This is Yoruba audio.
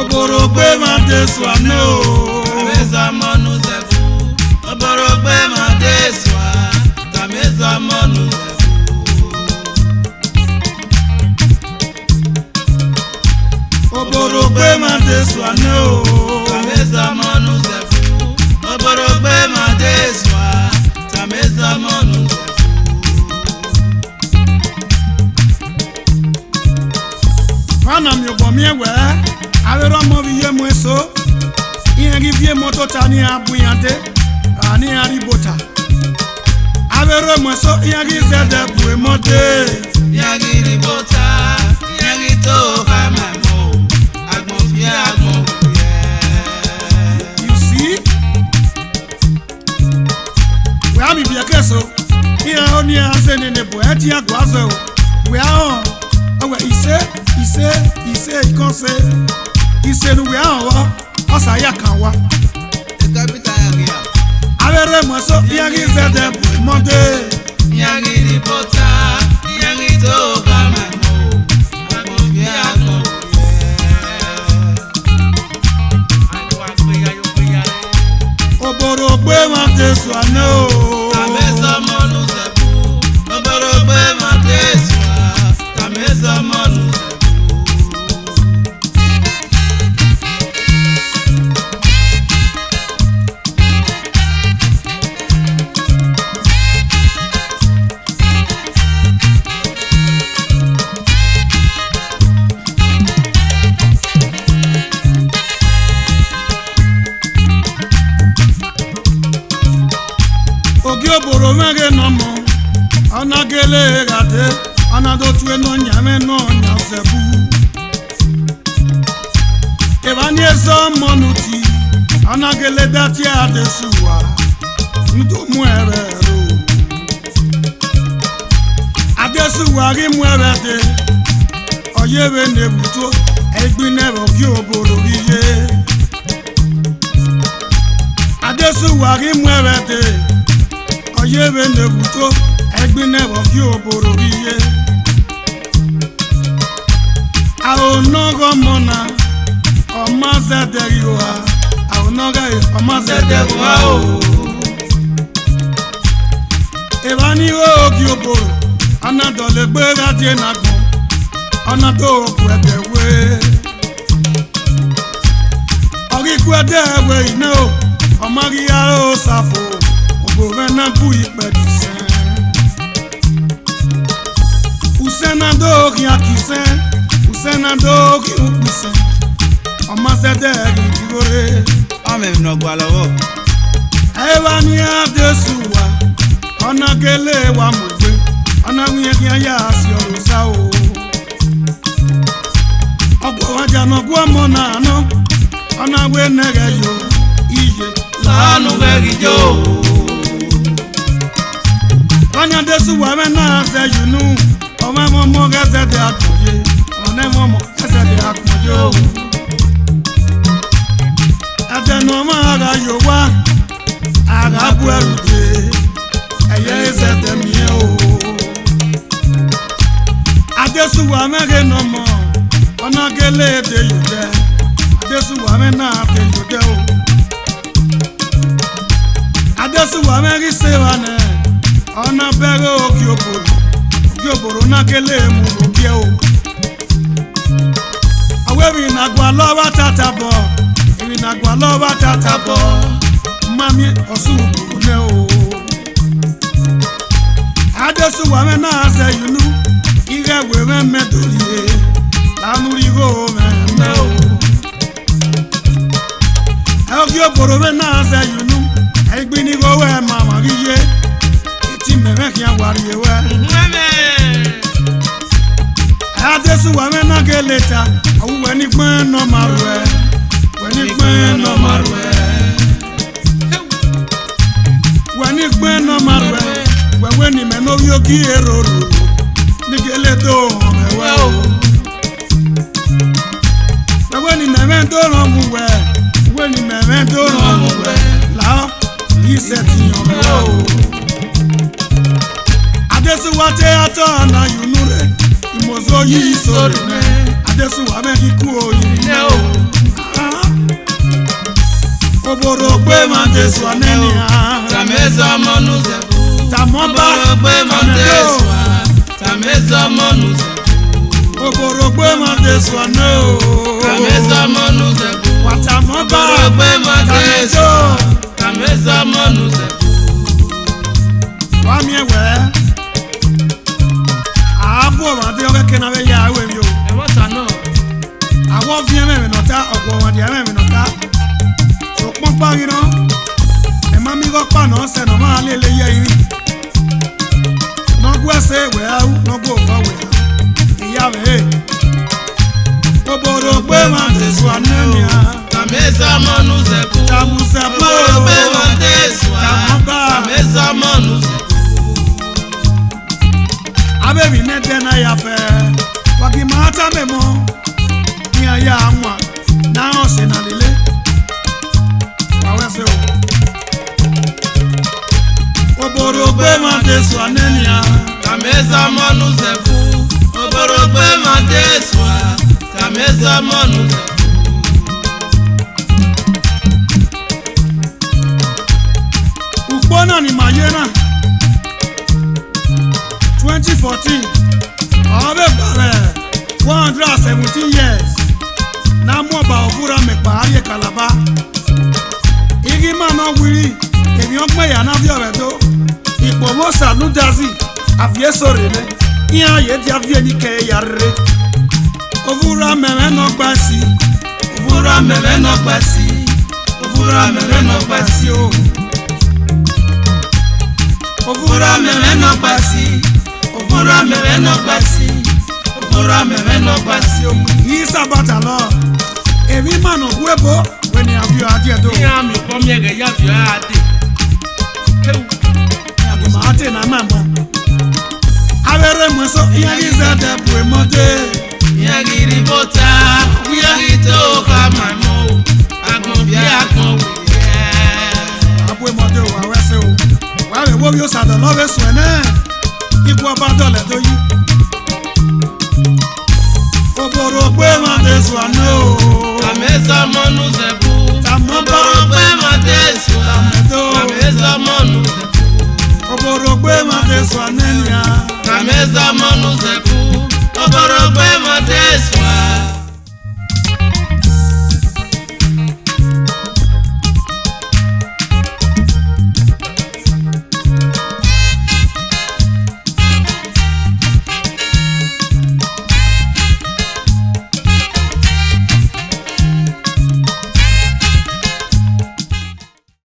Oborogbe mande swane o. Tameza monu zefu. Oborogbe mande swa. Tameza monu zefu. Oborogbe mande swane o. Tameza monu zefu. Oborogbe mande swa. Tameza monu zefu. Fana mi obo mi ewe. Awero mo viye mo eso. Iyan rivye moto tani abuyande. Ani aribota. Awero mo eso iyan rizede bue mote. Yagi ribota. Yagi to kamemo. Agbonfie agbonfie. You see? We have been keso. Iyan oni azene ne bo eti agwazo. We are on. Ise ikonse. Ise nu we are on. Osa ya kan wa. The capital area. Awere mo so iyan rizede bue mote. Yagi ribota. Yagi to kamemo. Agbonfie agbonfie. Oborogbe mande swane o. Tameza monu zefu. Oborogbe mande swa. Tameza monu zefu. Ogi oboro mege nomo. Ona gele gade. Ona do tuwe no nyame no nyasebu. Evani eso monuti. Ona gele dati adesuwa. Nto muerero. Adesuwa ri muerede. Oyewe nebuto. Egbinero ki oboro riye. Adesuwa ri muerede. Oyewe nebuto. Egbinero ki oboro riye. Aonogo mona. Omazederi oha. Aonoga is omazederi oha o. Evani ogi oboro. Anadole gbera die nagbon. Anado kwedewe. Ori kwedewe ine o. Omari aro safo. Obore na bu ipedisen. Usenado ki akisen. Usenado ki upisen. Omazederi digore. Ame mnogwa lowo. Ewa ni adesuwa. Ona gele wa mogbe. Ona wiye ki aya si orosa o. Obo waja no gwa mona no. Ona we nere yo. Iye Lanu berijo. Wanya desuwa me na se yunu. Ome momo geze de atoye. One momo geze de atoye. Ate no ma aga yo wa. Aga bu erute. Eye eze de mie o. Adesuwa me ge no mo. Ona gele de yude. Adesuwa me na de yude o. Adesuwa me gi se wane. Ona bere o ki oboro. Ki oboro na gele mu obi o. Awewi na gwa lowa tatabo. Ewi na gwa lowa tatabo. Mami osu ne o. Adesuwa me na se yunu. Ire we me medoliye. Lanu rigo me o. Ogi oboro me na se yunu. Egbini go we mama riye. Eti me me ki awariye we. Adesuwa me na geleta. Awu we ni gbon no marwe. We ni gbon no marwe. We ni gbon no marwe. We ni me no yogi eroro. Ni geleto me we o. We ni me do ro mu we. We ni me do ro mu we. La iseti yo me o. Adesuwa te ato na yunure. Imozo yi sori me. Adesuwa me kiku o yi ne o. Oborogbe Matesu Anenia. Tameza monu zebu. Tamoba Oborogbe Matesu. Tameza monu zebu. Oborogbe Matesu Aneo. Tameza monu zebu. Watamoba Oborogbe Matesu. Tameza monu zebu. Wamiewe. Abo made oke kenawe ya awe mi o. E what no? Awo vie me nota opo wan dia me nota. So pon pa yin no. E ma mi go pa no se no ma lele ye yin. No gwe se we awu no go fa we. Iya we. Oborogbe Matesu Anenia. Tameza monu zebu. Tamuzebu. Oborogbe Matesu. Tamoba. Tameza monu zebu. Abebi nete na ya fe waki mata memo ni aya anwa na ose na lile wawese o Oborogbe Matesu Anenia. Tameza monu zebu. Oborogbe Matesu. Tameza monu zebu. Ukpona ni mayena 2014 Abe bare 117 years na moba ovura mepa aye Kalaba. Igi mama wiri emi ogbe ya na bi oredo ipomo saludazi avie sorele iya ye di avie ni ke yarre ovura meme no gbasi Ovura mele no gbasi. Ovura mele no gbasi o. Ovura mele no gbasi. Ovura mele no gbasi. Ovura mele no gbasi o. Isa batalo emi mano gwebo when you have your idea do Iya mi po mi ege ya fi ade. mate na mama avere mweso iyagiza de buemode Yagiri bota. Yagito kamamo. Agbon bi agbon wi. abuemode wa wese o wa we wo bi o sado no we so ene igu oba dole to yi Oborogbe Matesu Aneo. Tameza monu zebu. Tamoba. Oborogbe Matesu. Tameza monu zebu. Oborogbe Matesu Anenia. Tameza monu zebu. Oborogbe Matesu.